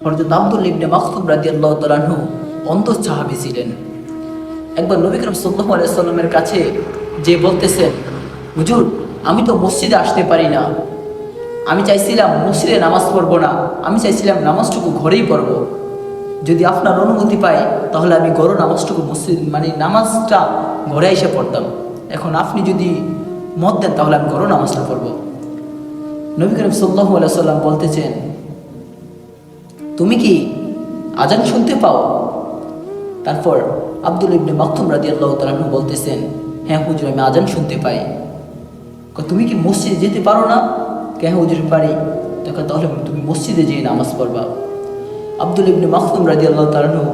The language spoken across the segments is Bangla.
হযরত আব্দুল্লাহ ইবনে মাকতুম রাদিয়াল্লাহু তাআলা আনহু অন্ধ সাহাবী ছিলেন। একবার নবী করিম সাল্লাল্লাহু আলাইহি সাল্লামের কাছে যে বলতেছেন, হুজুর আমি তো মসজিদে আসতে পারি না, আমি চাইছিলাম মসজিদে নামাজ পড়বো না, আমি চাইছিলাম নামাজটুকু ঘরেই পড়বো, যদি আপনার অনুমতি পাই তাহলে আমি ঘরে নামাজটুকু নামাজটা ঘরে এসে পড়তাম, এখন আপনি যদি মত দেন তাহলে আমি ঘরে নামাজটা পড়বো। নবী করিম সাল্লাল্লাহু আলাইহি সাল্লাম বলতেছেন, তুমি কি আজান শুনতে পাও? তারপর আব্দুল্লাহ ইবনে মাকতুম রাদিয়াল্লাহু তাআলা আনহু বলতেছেন, হ্যাঁ হুজুর আমি আজান শুনতে পাই। তুমি কি মসজিদে যেতে পারো না? হ্যাঁ হুজুর পারি। তাহলে তুমি মসজিদে যেয়ে নামাজ পড়বা। আব্দুল্লাহ ইবনে মাকতুম রাদিয়াল্লাহু তাআলা আনহু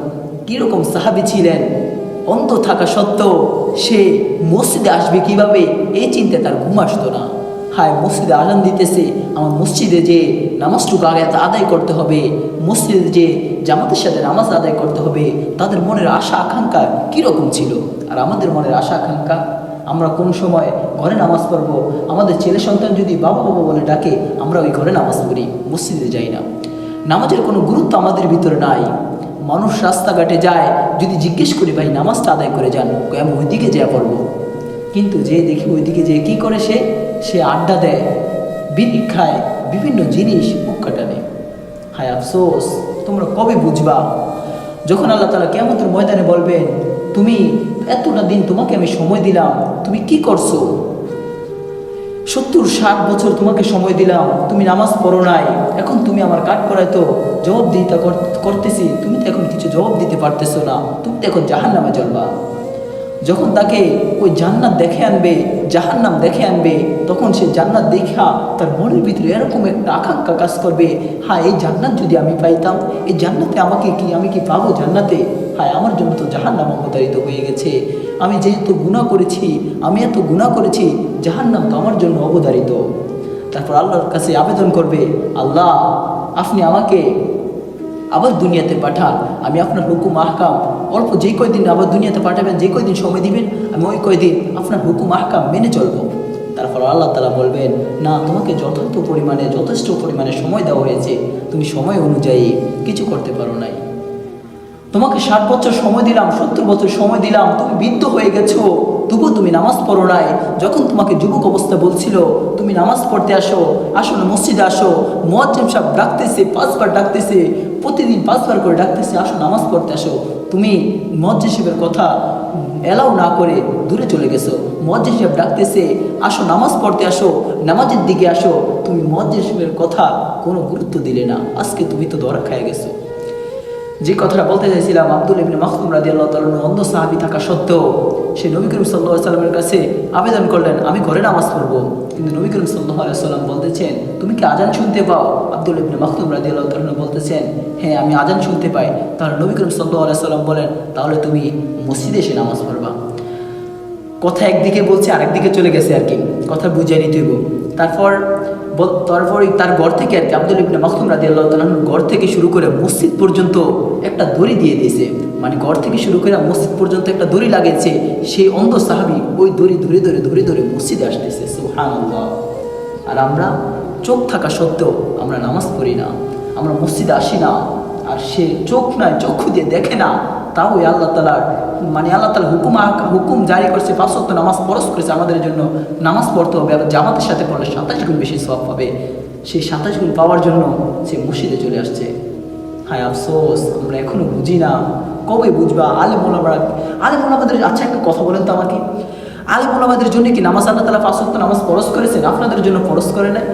কীরকম সাহাবী ছিলেন, অন্ধ থাকা সত্ত্বেও সে মসজিদে আসবে কিভাবে এই চিন্তায় তার ঘুম আসতো না। হায় মসজিদে আজান দিতেছে, আমার মসজিদে যে নামাজটুকু আগে আদায় করতে হবে, মসজিদে যে জামাতের সাথে নামাজ আদায় করতে হবে, তাদের মনের আশা আকাঙ্ক্ষা কীরকম ছিল। আর আমাদের মনের আশা আকাঙ্ক্ষা, আমরা কোন সময় ঘরে নামাজ পড়বো, আমাদের ছেলে সন্তান যদি বাবা বাবা বলে ডাকে আমরা ওই ঘরে নামাজ পড়ি, মসজিদে যাই না। নামাজের কোনো গুরুত্ব আমাদের ভিতরে নাই। মানুষ রাস্তাঘাটে যায়, যদি জিজ্ঞেস করি ভাই নামাজটা আদায় করে যান, আমি ওইদিকে যা পড়বো, কিন্তু যে দেখি ওইদিকে যে কী করে, সে আড্ডা দেয়, বিড়ি খায়, বিভিন্ন জিনিস মুখ কাটানে। হায় আফসোস, তোমরা কবে বুঝবা যখন আল্লাহ তাআলা কিয়ামতের ময়দানে বলবেন, তুমি এতটা দিন তোমাকে আমি সময় দিলাম, তুমি কি করছো? 70-60 বছর তোমাকে সময় দিলাম, তুমি নামাজ পড়ো নাই, এখন তুমি আমার কাঠ করায় তো জবাবদিহিতা করতেছি, তুমি তো এখন কিছু জবাব দিতে পারতেছো না, তুমি তো এখন জাহান্নামে জ্বলবা। যখন তাকে ওই জান্নাত দেখে আনবে, জাহান্নাম দেখে আনবে, তখন সে জান্নাত দেখা তার মনের ভিতরে এরকম একটা আকাঙ্ক্ষা কাজ করবে, হ্যাঁ এই জান্নাত যদি আমি পাইতাম, এই জান্নাতে আমি কি পাবো জান্নাতে? হায় আমার জন্য তো জাহান্নাম অবতারিত হয়ে গেছে, আমি যেহেতু গুনাহ করেছি, আমি এত গুনাহ করেছি, জাহান্নাম তো আমার জন্য অবধারিত। তারপর আল্লাহর কাছে আবেদন করবে, আল্লাহ আপনি আমাকে আবার দুনিয়াতে পাঠান, আমি আপনার হুকুম আহকাম অল্প যেই কয়দিন আবার দুনিয়াতে পাঠাবেন, যে কয়দিন সময় দিবেন, আমি ওই কয়দিন আপনার হুকুম আহকাম মেনে চলবো। তারপর আল্লাহ তাআলা বলবেন, না তোমাকে যথেষ্ট পরিমাণে সময় দেওয়া হয়েছে, তুমি সময় অনুযায়ী কিছু করতে পারো নাই। তোমাকে 60 বছর সময় দিলাম, 70 বছর সময় দিলাম, তুমি বৃদ্ধ হয়ে গেছো, তবুও তুমি নামাজ পড়ো নাই। যখন তোমাকে যুবক অবস্থা বলছিল তুমি নামাজ পড়তে আসো না মসজিদে আসো, মুয়াজ্জিন সাহেব ডাকতেছে, 5 বার ডাকতেছে, প্রতিদিন 5 বার করে ডাকতেছে, আসো নামাজ পড়তে আসো, তুমি মুয়াজ্জিন সাহেবের কথা এলাও না করে দূরে চলে গেছো। মুয়াজ্জিন সাহেব ডাকতেছে, আসো নামাজ পড়তে আসো, নামাজের দিকে আসো, তুমি মুয়াজ্জিন সাহেবের কথা কোনো গুরুত্ব দিলে না, আজকে তুমি তো ধরা খেয়ে গেছো। যে কথাটা বলতে চাইছিলাম, আব্দুল্লাহ ইবনে মাকতুম রাদিয়াল্লাহু তাআলা অন্ধ সাহাবী থাকা সত্ত্বেও সে নবী করিম সাল্লাল্লাহু আলাইহি সাল্লামের কাছে আবেদন করলেন, আমি ঘরে নামাজ পড়বো, কিন্তু নবী করিম সাল্লাল্লাহু আলাইহি সাল্লাম বলতেছেন, তুমি কি আজান শুনতে পাও? আব্দুল্লাহ ইবনে মাকতুম রাদিয়াল্লাহু তাআলা বলতেছেন, হ্যাঁ আমি আজান শুনতে পাই। তাহলে নবী করিম সাল্লাল্লাহু আলাইহি সাল্লাম বলেন, তাহলে তুমি মসজিদে এসে নামাজ পড়বা। কথা একদিকে বলছে আরেকদিকে চলে গেছে আর কি, কথা বুঝিয়ে নিতে হইব। তারপর তার ঘর থেকে আর কি আব্দুল্লাহ ইবনে মাকতুম রাদিয়াল্লাহু তাআলা ঘর থেকে শুরু করে মসজিদ পর্যন্ত একটা দড়ি দিয়ে দিয়েছে, ঘর থেকে শুরু করে মসজিদ পর্যন্ত একটা দড়ি লাগিয়েছে। সেই অন্ধ সাহাবী ওই দড়ি ধরে ধরে মসজিদে আসতেছে, সুবহানাল্লাহ। আর আমরা চোখ থাকা সত্ত্বেও আমরা নামাজ পড়ি না, আমরা মসজিদে আসি না। আর সে চোখ নয়, চক্ষু দিয়ে দেখে না, তাও আল্লাহ তাআলার হুকুম জারি করছে, 5 ওয়াক্ত নামাজ ফরজ করেছে আমাদের জন্য, নামাজ পড়তে হবে, আর জামাতের সাথে পড়লে 27 গুণ বেশি সওয়াব পাবে। সেই 27 গুণ পাওয়ার জন্য সে মসজিদে চলে আসছে। হায় আফসোস, আমরা এখনো বুঝি না। কবে বুঝবা? আলেম ওলামাদের আচ্ছা একটা কথা বলেন তো আমাকে, আলেম ওলামাদের জন্য কি নামাজ আল্লাহ তাআলা 5 ওয়াক্ত নামাজ ফরজ করেছেন? আপনাদের জন্য ফরজ করে নাই?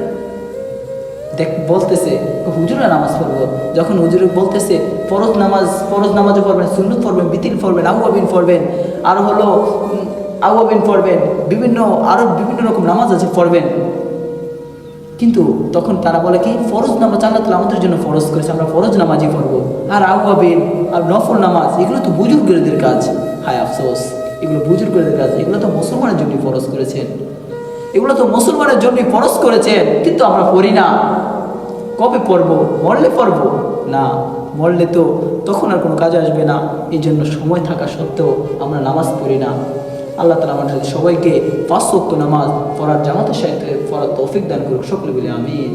বলতেছে হুজুরা নামাজ পড়বো, যখন হুজুরে বলতেছে ফরজ নামাজও পড়বেন, সুন্নত পড়বেন, বিতিল পড়বেন, আউয়াবিন পড়বেন, আর হলো আউয়াবিন পড়বেন, বিভিন্ন রকম নামাজ আছে পড়বেন, কিন্তু তখন তারা বলে কি ফরজ নামাজ আল্লাহ তাআলা আমাদের জন্য ফরজ করেছে, আমরা ফরজ নামাজই পড়বো, আর আউয়াবিন আর নফল নামাজ এগুলো তো বুজুর্গদের কাজ। হায় আফসোস, এগুলো বুজুর্গদের কাজ, এগুলো তো মুসলমানের জন্য ফরজ করেছেন, কিন্তু আমরা পড়ি না। কবে পড়বো? মরলে পড়বো না, মরলে তো তখন আর কোনো কাজে আসবে না। এই জন্য সময় থাকা সত্ত্বেও আমরা নামাজ পড়ি না। আল্লাহ তাআলা আমাদের সবাইকে 5 ওয়াক্ত নামাজ পড়ার জামাতের সাথে পড়ার তৌফিক দান করুক, সকলে বলে আমিন।